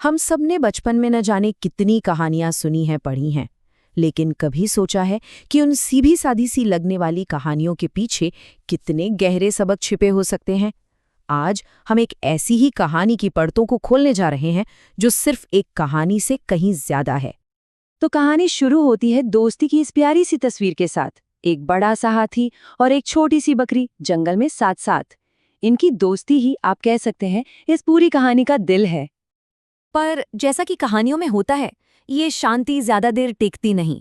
हम सब ने बचपन में न जाने कितनी कहानियां सुनी हैं, पढ़ी हैं, लेकिन कभी सोचा है कि उन सीधी सादी सी लगने वाली कहानियों के पीछे कितने गहरे सबक छिपे हो सकते हैं। आज हम एक ऐसी ही कहानी की परतों को खोलने जा रहे हैं जो सिर्फ एक कहानी से कहीं ज्यादा है। तो कहानी शुरू होती है दोस्ती की इस प्यारी सी तस्वीर के साथ। एक बड़ा सा हाथी और एक छोटी सी बकरी जंगल में साथ साथ। इनकी दोस्ती ही आप कह सकते हैं इस पूरी कहानी का दिल है। पर जैसा कि कहानियों में होता है, ये शांति ज्यादा देर टिकती नहीं।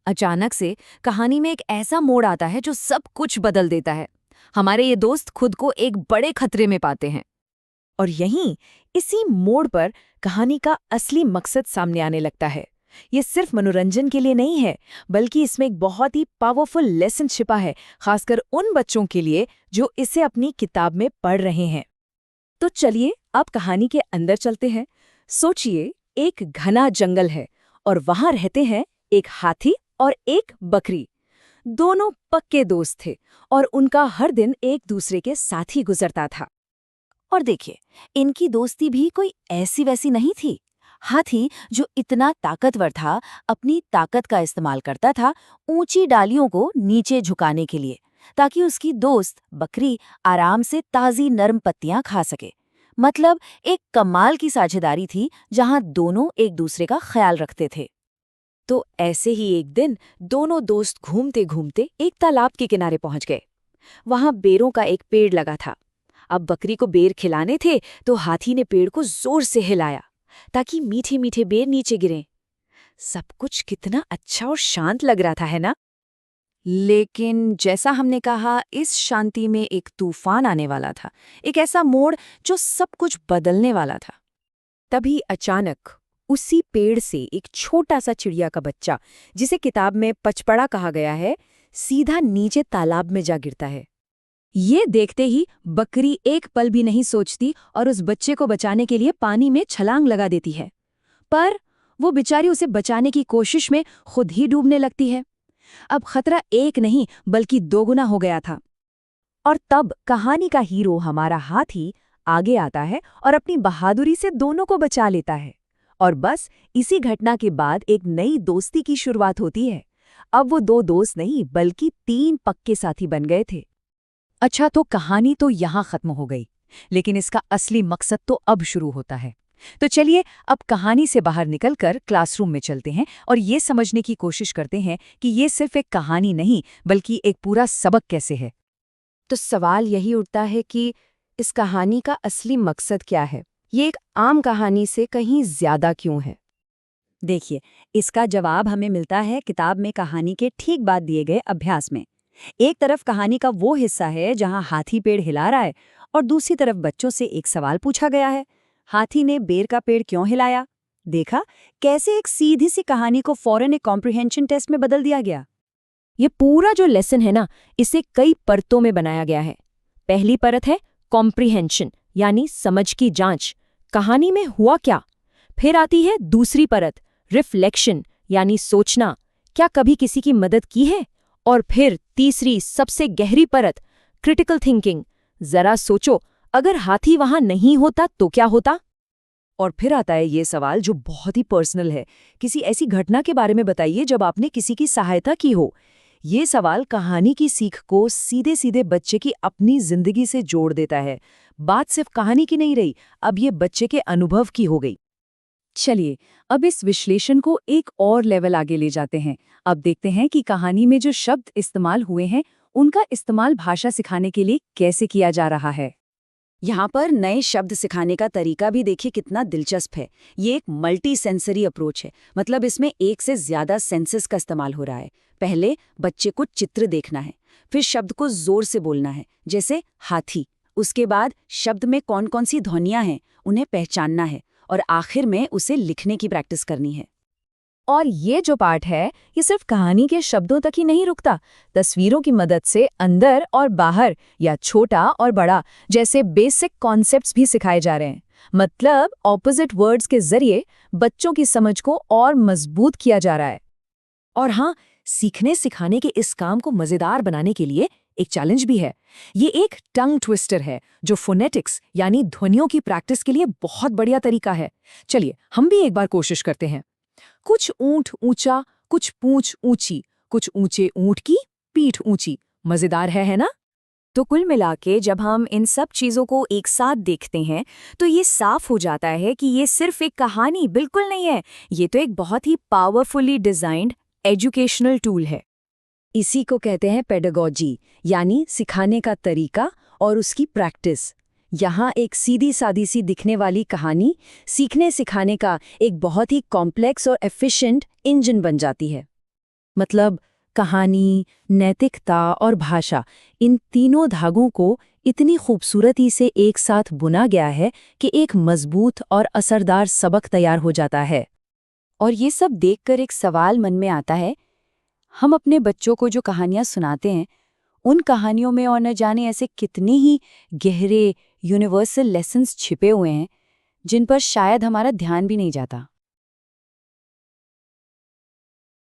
अचानक से कहानी में एक ऐसा मोड़ आता है जो सब कुछ बदल देता है। हमारे ये दोस्त खुद को एक बड़े खतरे में पाते हैं। और यहीं इसी मोड़ पर कहानी का असली मकसद सामने आने लगता है। ये सिर्फ मनोरंजन के लिए नहीं है, बल्कि इसमें एक बहुत ही पावरफुल लेसन छिपा है, खासकर उन बच्चों के लिए जो इसे अपनी किताब में पढ़ रहे हैं। तो चलिए अब कहानी के अंदर चलते हैं। सोचिए, एक घना जंगल है और वहां रहते हैं एक हाथी और एक बकरी। दोनों पक्के दोस्त थे और उनका हर दिन एक दूसरे के साथ ही गुजरता था। और देखिए, इनकी दोस्ती भी कोई ऐसी वैसी नहीं थी। हाथी, जो इतना ताकतवर था, अपनी ताकत का इस्तेमाल करता था ऊंची डालियों को नीचे झुकाने के लिए, ताकि उसकी दोस्त बकरी आराम से ताज़ी नरम पत्तियां खा सके। मतलब एक कमाल की साझेदारी थी जहां दोनों एक दूसरे का ख्याल रखते थे। तो ऐसे ही एक दिन दोनों दोस्त घूमते घूमते एक तालाब के किनारे पहुंच गए। वहां बेरों का एक पेड़ लगा था। अब बकरी को बेर खिलाने थे तो हाथी ने पेड़ को जोर से हिलाया ताकि मीठे मीठे बेर नीचे गिरें। सब कुछ कितना अच्छा और शांत लग रहा था, है ना? लेकिन जैसा हमने कहा, इस शांति में एक तूफान आने वाला था, एक ऐसा मोड़ जो सब कुछ बदलने वाला था। तभी अचानक उसी पेड़ से एक छोटा सा चिड़िया का बच्चा, जिसे किताब में पचपड़ा कहा गया है, सीधा नीचे तालाब में जा गिरता है। ये देखते ही बकरी एक पल भी नहीं सोचती और उस बच्चे को बचाने के लिए पानी में छलांग लगा देती है। पर वो बेचारी उसे बचाने की कोशिश में खुद ही डूबने लगती है। अब खतरा एक नहीं बल्कि दोगुना हो गया था। और तब कहानी का हीरो, हमारा हाथी, आगे आता है और अपनी बहादुरी से दोनों को बचा लेता है। और बस इसी घटना के बाद एक नई दोस्ती की शुरुआत होती है। अब वो दो दोस्त नहीं बल्कि 3 पक्के साथी बन गए थे। अच्छा, तो कहानी तो यहाँ खत्म हो गई, लेकिन इसका असली मकसद तो अब शुरू होता है। तो चलिए अब कहानी से बाहर निकलकर क्लासरूम में चलते हैं और ये समझने की कोशिश करते हैं कि ये सिर्फ एक कहानी नहीं बल्कि एक पूरा सबक कैसे है। तो सवाल यही उठता है कि इस कहानी का असली मकसद क्या है? ये एक आम कहानी से कहीं ज्यादा क्यों है? देखिए, इसका जवाब हमें मिलता है किताब में कहानी के ठीक बाद दिए गए अभ्यास में। एक तरफ कहानी का वो हिस्सा है जहां हाथी पेड़ हिला रहा है और दूसरी तरफ बच्चों से एक सवाल पूछा गया है, हाथी ने बेर का पेड़ क्यों हिलाया? देखा कैसे एक सीधी सी कहानी को फौरन एक कॉम्प्रिहेंशन टेस्ट में बदल दिया गया। ये पूरा जो लेसन है ना, इसे कई परतों में बनाया गया है। पहली परत है कॉम्प्रिहेंशन, यानी समझ की जांच, कहानी में हुआ क्या। फिर आती है दूसरी परत, रिफ्लेक्शन, यानी सोचना, क्या कभी किसी की मदद की है। और फिर तीसरी सबसे गहरी परत, क्रिटिकल थिंकिंग, जरा सोचो, अगर हाथी वहां नहीं होता तो क्या होता। और फिर आता है ये सवाल जो बहुत ही पर्सनल है, किसी ऐसी घटना के बारे में बताइए जब आपने किसी की सहायता की हो। ये सवाल कहानी की सीख को सीधे सीधे बच्चे की अपनी जिंदगी से जोड़ देता है। बात सिर्फ कहानी की नहीं रही, अब ये बच्चे के अनुभव की हो गई। चलिए अब इस विश्लेषण को एक और लेवल आगे ले जाते हैं। अब देखते हैं कि कहानी में जो शब्द इस्तेमाल हुए हैं उनका इस्तेमाल भाषा सिखाने के लिए कैसे किया जा रहा है। यहाँ पर नए शब्द सिखाने का तरीका भी देखिए कितना दिलचस्प है। ये एक मल्टी सेंसरी अप्रोच है, मतलब इसमें एक से ज्यादा सेंसेस का इस्तेमाल हो रहा है। पहले बच्चे को चित्र देखना है, फिर शब्द को जोर से बोलना है, जैसे हाथी। उसके बाद शब्द में कौन कौन सी ध्वनियां हैं उन्हें पहचानना है, और आखिर में उसे लिखने की प्रैक्टिस करनी है। और ये जो पार्ट है ये सिर्फ कहानी के शब्दों तक ही नहीं रुकता, तस्वीरों की मदद से अंदर और बाहर या छोटा और बड़ा जैसे बेसिक कॉन्सेप्ट्स भी सिखाए जा रहे हैं। मतलब ऑपोजिट वर्ड्स के जरिए बच्चों की समझ को और मजबूत किया जा रहा है। और हाँ, सीखने सिखाने के इस काम को मजेदार बनाने के लिए एक चैलेंज भी है। ये एक टंग ट्विस्टर है जो फोनेटिक्स यानी ध्वनियों की प्रैक्टिस के लिए बहुत बढ़िया तरीका है। चलिए हम भी एक बार कोशिश करते हैं। कुछ ऊंट ऊंचा, कुछ पूंछ ऊंची, कुछ ऊंचे ऊंट की पीठ ऊंची। मजेदार है ना? तो कुल मिलाके जब हम इन सब चीज़ों को एक साथ देखते हैं तो ये साफ हो जाता है कि ये सिर्फ एक कहानी बिल्कुल नहीं है, ये तो एक बहुत ही पावरफुली डिज़ाइंड एजुकेशनल टूल है। इसी को कहते हैं पेडागोजी, यानी सिखाने का तरीका और उसकी प्रैक्टिस। यहाँ एक सीधी सादी सी दिखने वाली कहानी सीखने सिखाने का एक बहुत ही कॉम्प्लेक्स और एफिशिएंट इंजन बन जाती है। मतलब कहानी, नैतिकता और भाषा, इन तीनों धागों को इतनी खूबसूरती से एक साथ बुना गया है कि एक मजबूत और असरदार सबक तैयार हो जाता है। और ये सब देखकर एक सवाल मन में आता है, हम अपने बच्चों को जो कहानियां सुनाते हैं उन कहानियों में और न जाने ऐसे कितने ही गहरे यूनिवर्सल लेसन्स छिपे हुए हैं जिन पर शायद हमारा ध्यान भी नहीं जाता।